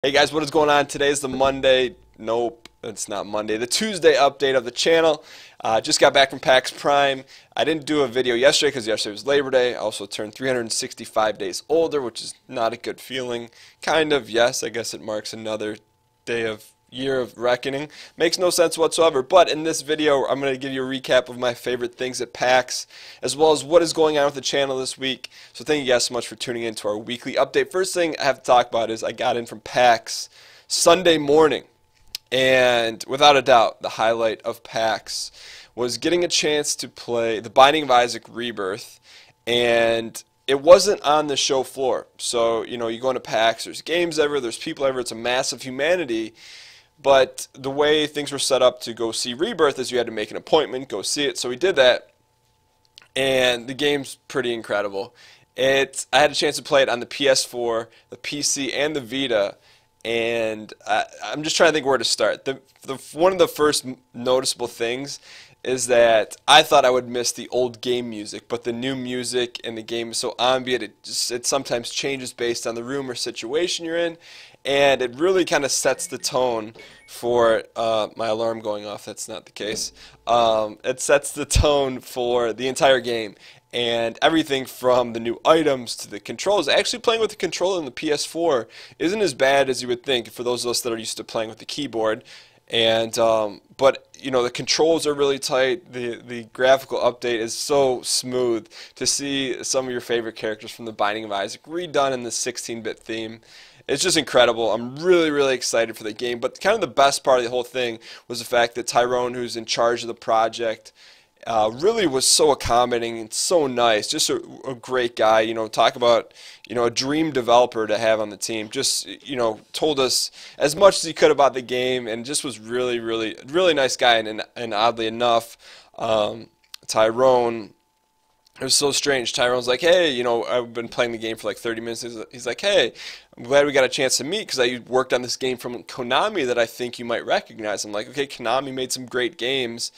Hey guys, what is going on? Today is the Monday. Nope, it's not Monday. The Tuesday update of the channel. Just got back from PAX Prime. I didn't do a video yesterday because yesterday was Labor Day. I also turned 365 days older, which is not a good feeling. Kind of, yes. I guess it marks another year of reckoning. Makes no sense whatsoever. But in this video, I'm going to give you a recap of my favorite things at PAX, as well as what is going on with the channel this week. So thank you guys so much for tuning in to our weekly update. First thing I have to talk about is I got in from PAX Sunday morning. And without a doubt, the highlight of PAX was getting a chance to play The Binding of Isaac Rebirth. And it wasn't on the show floor. So, you go into PAX, there's games everywhere, there's people everywhere, it's a massive humanity. But the way things were set up to go see Rebirth is you had to make an appointment, go see it. So we did that, and the game's pretty incredible. I had a chance to play it on the PS4, the PC, and the Vita, and I'm just trying to think where to start. One of the first noticeable things is that I thought I would miss the old game music, but the new music in the game is so ambient, it sometimes changes based on the room or situation you're in, and it really kind of sets the tone for my alarm going off. That's not the case. It sets the tone for the entire game, and everything from the new items to the controls. Actually playing with the controller in the PS4 isn't as bad as you would think for those of us that are used to playing with the keyboard. And but the controls are really tight. The graphical update is so smooth. To see some of your favorite characters from The Binding of Isaac redone in the 16-bit theme, it's just incredible. I'm really excited for the game. But kind of the best part of the whole thing was the fact that Tyrone, who's in charge of the project, really was so accommodating and so nice. Just a great guy. Talk about a dream developer to have on the team. Just told us as much as he could about the game, and just was really nice guy. And oddly enough, Tyrone. It was so strange. Tyrone's like, hey, I've been playing the game for like 30 minutes. He's like, hey, I'm glad we got a chance to meet because I worked on this game from Konami that I think you might recognize. I'm like, okay, Konami made some great games.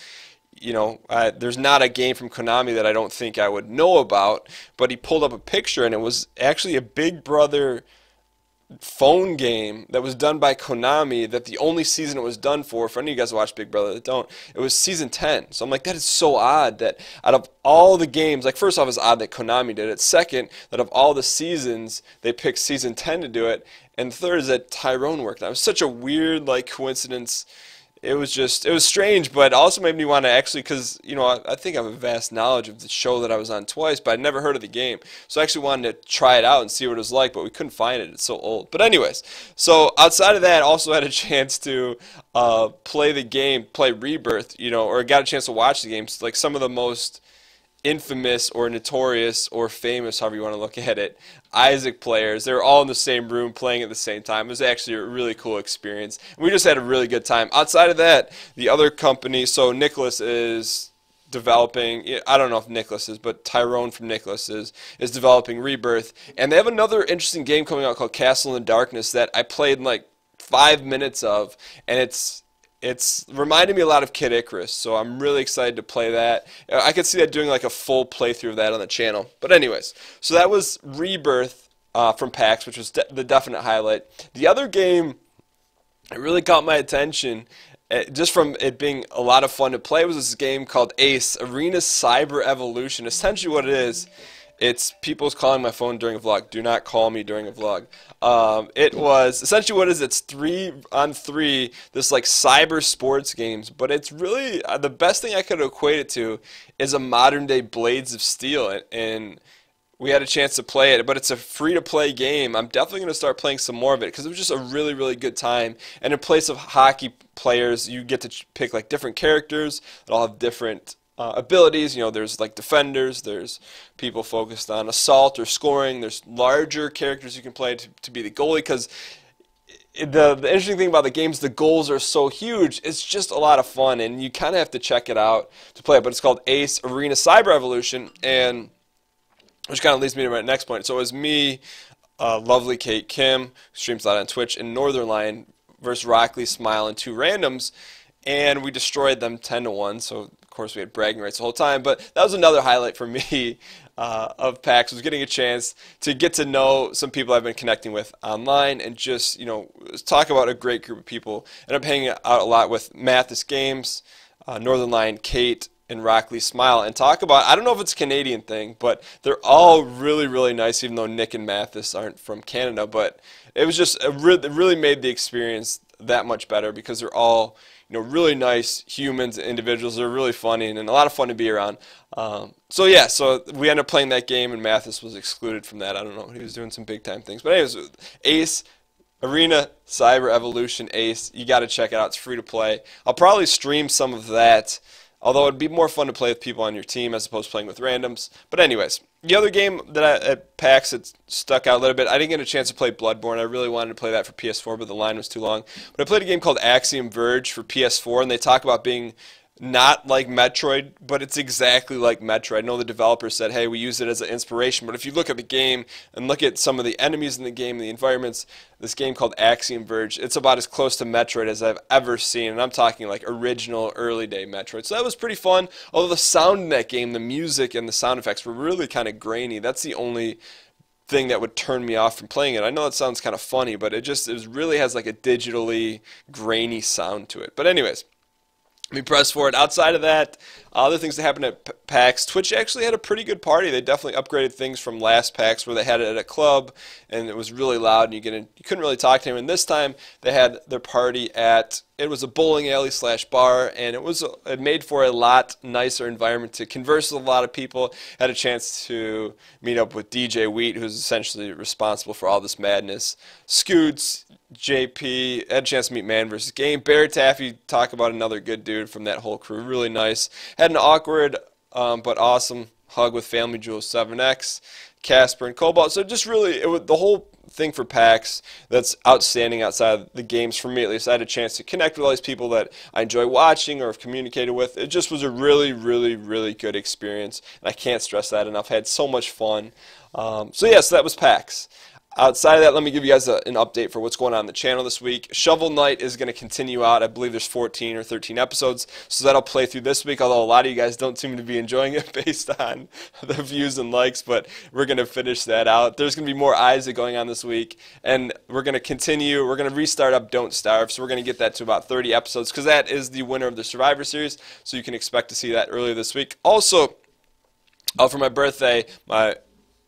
There's not a game from Konami that I don't think I would know about, but he pulled up a picture and it was actually a Big Brother phone game that was done by Konami, that the only season it was done for any of you guys who watch Big Brother that don't, it was season 10. So I'm like, that is so odd that out of all the games, like first off, it's odd that Konami did it. Second, that of all the seasons, they picked season 10 to do it. And third is that Tyrone worked on it. It was such a weird coincidence. It was strange, but also made me want to actually, because, I think I have a vast knowledge of the show that I was on twice, but I'd never heard of the game. So I actually wanted to try it out and see what it was like, but we couldn't find it. It's so old. But anyways, so outside of that, also had a chance to play the game, play Rebirth, or got a chance to watch the games. Like some of the most infamous or notorious or famous, however you want to look at it, Isaac players. They were all in the same room playing at the same time. It was actually a really cool experience. We just had a really good time. Outside of that, the other company, so Nicholas is developing, I don't know if Nicholas is, but Tyrone from Nicholas is developing Rebirth. And they have another interesting game coming out called Castle in the Darkness that I played in like 5 minutes of, and it's reminded me a lot of Kid Icarus, so I'm really excited to play that. I could see that doing like a full playthrough of that on the channel. But anyways, so that was Rebirth from PAX, which was the definite highlight. The other game that really caught my attention, just from it being a lot of fun to play, was this game called Ace, Arena Cyber Evolution. Essentially what it is, it's people's calling my phone during a vlog. Do not call me during a vlog. It was essentially what it is. It's 3-on-3, this like cyber sports games, but it's really the best thing I could equate it to is a modern day Blades of Steel, and we had a chance to play it. But it's a free-to-play game. I'm definitely going to start playing some more of it because it was just a really good time. And in place of hockey players, you get to pick like different characters that all have different abilities. There's like defenders, there's people focused on assault or scoring, there's larger characters you can play to be the goalie, because the interesting thing about the game is the goals are so huge. It's just a lot of fun, and you kind of have to check it out to play it. But it's called Ace Arena Cyber Evolution, and which kind of leads me to my next point. So it was me, lovely Kate Kim, who streams a lot on Twitch, and Northern Lion versus Rockley Smile and two randoms. And we destroyed them 10-1, so course, we had bragging rights the whole time, but that was another highlight for me of PAX, was getting a chance to get to know some people I've been connecting with online and just, you know, talk about a great group of people. Ended up hanging out a lot with Mathis Games, Northern Lion Kate, and Rockley Smile, and talk about, I don't know if it's a Canadian thing, but they're all really, really nice, even though Nick and Mathis aren't from Canada. But it was just, it really made the experience that much better because they're all, you know, really nice humans, individuals. They're really funny and a lot of fun to be around. So yeah, so we ended up playing that game, and Mathis was excluded from that. I don't know, he was doing some big time things. But anyways, Ace, Arena Cyber Evolution Ace, you got to check it out. It's free to play. I'll probably stream some of that, although it'd be more fun to play with people on your team as opposed to playing with randoms. But anyways, the other game that at PAX that stuck out a little bit, I didn't get a chance to play Bloodborne. I really wanted to play that for PS4, but the line was too long. But I played a game called Axiom Verge for PS4, and they talk about being not like Metroid, but it's exactly like Metroid. I know the developers said, hey, we use it as an inspiration, but if you look at the game and look at some of the enemies in the game and the environments, this game called Axiom Verge, it's about as close to Metroid as I've ever seen, and I'm talking like original early day Metroid. So that was pretty fun, although the sound in that game, the music and the sound effects were really kind of grainy. That's the only thing that would turn me off from playing it. I know it sounds kind of funny, but it really has like a digitally grainy sound to it. But anyways, be pressed for it. Outside of that, other things that happened at PAX, Twitch actually had a pretty good party. They definitely upgraded things from last PAX where they had it at a club and it was really loud and you couldn't really talk to anyone. This time they had their party at, it was a bowling alley / bar, and it made for a lot nicer environment to converse with a lot of people. Had a chance to meet up with DJ Wheat, who's essentially responsible for all this madness. Scoots, JP, had a chance to meet Man vs. Game. Bear Taffy, talk about another good dude from that whole crew. Really nice. Had an awkward but awesome hug with Family Jewels 7X, Casper, and Cobalt. So just really, the whole thing for PAX that's outstanding outside the games, for me at least. I had a chance to connect with all these people that I enjoy watching or have communicated with. It just was a really, really, really good experience, and I can't stress that enough. I had so much fun. So yeah, so that was PAX. Outside of that, let me give you guys an update for what's going on the channel this week. Shovel Knight is going to continue out. I believe there's 14 or 13 episodes, so that'll play through this week, although a lot of you guys don't seem to be enjoying it based on the views and likes, but we're going to finish that out. There's going to be more Isaac going on this week, and we're going to continue. We're going to restart up Don't Starve, so we're going to get that to about 30 episodes, because that is the winner of the Survivor Series, so you can expect to see that earlier this week. Also, for my birthday, my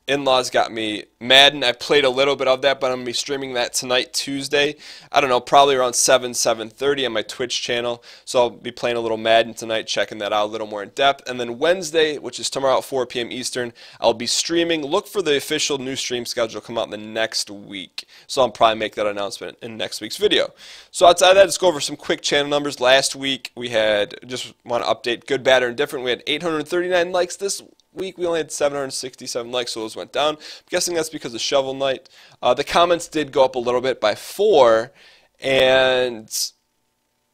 in-laws got me Madden. I played a little bit of that, but I'm going to be streaming that tonight, Tuesday. I don't know, probably around 7:30 on my Twitch channel. So I'll be playing a little Madden tonight, checking that out a little more in depth. And then Wednesday, which is tomorrow at 4 p.m. Eastern, I'll be streaming. Look for the official new stream schedule to come out in the next week. So I'll probably make that announcement in next week's video. So outside of that, let's go over some quick channel numbers. Last week, we had, just want to update, good, bad, or indifferent. We had 839 likes this week. We only had 767 likes, so those went down. I'm guessing that's because of Shovel Knight. The comments did go up a little bit by 4, and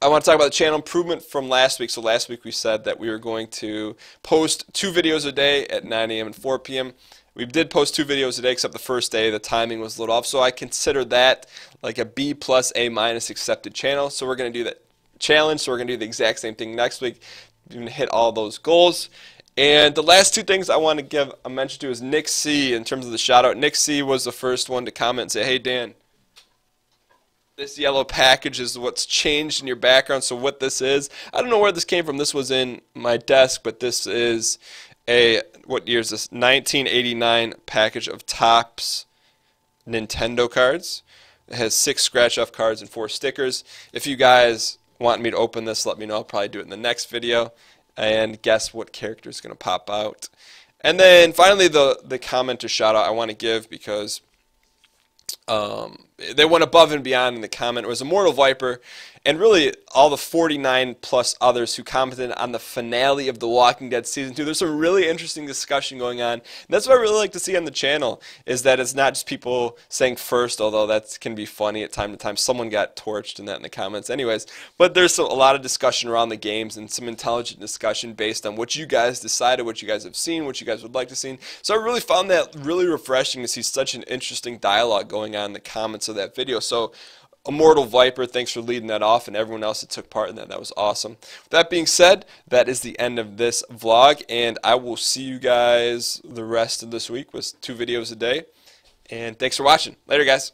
I want to talk about the channel improvement from last week. So last week we said that we were going to post 2 videos a day at 9 a.m. and 4 p.m. We did post 2 videos a day, except the first day the timing was a little off, so I consider that like a B+, A- accepted channel. So we're going to do that challenge, so we're going to do the exact same thing next week. We're going to hit all those goals. And the last 2 things I want to give a mention to is Nick C. in terms of the shout out. Nick C was the first one to comment and say, hey Dan, this yellow package is what's changed in your background. So what this is, I don't know where this came from. This was in my desk, but this is a, what year is this? 1989 package of Topps Nintendo cards. It has 6 scratch off cards and 4 stickers. If you guys want me to open this, let me know. I'll probably do it in the next video. And guess what character is going to pop out. And then finally the commenter shout out I want to give, because they went above and beyond in the comment. It was Immortal Viper, and really all the 49 plus others who commented on the finale of The Walking Dead Season 2. There's some really interesting discussion going on. And that's what I really like to see on the channel, is that it's not just people saying first, although that can be funny at time to time. Someone got torched in that in the comments. Anyways, but there's a lot of discussion around the games and some intelligent discussion based on what you guys decided, what you guys have seen, what you guys would like to see. So I really found that really refreshing to see such an interesting dialogue going on in the comments of that video. So Immortal Viper, thanks for leading that off, and everyone else that took part in that. That was awesome. With that being said, that is the end of this vlog, and I will see you guys the rest of this week with 2 videos a day. And thanks for watching. Later, guys.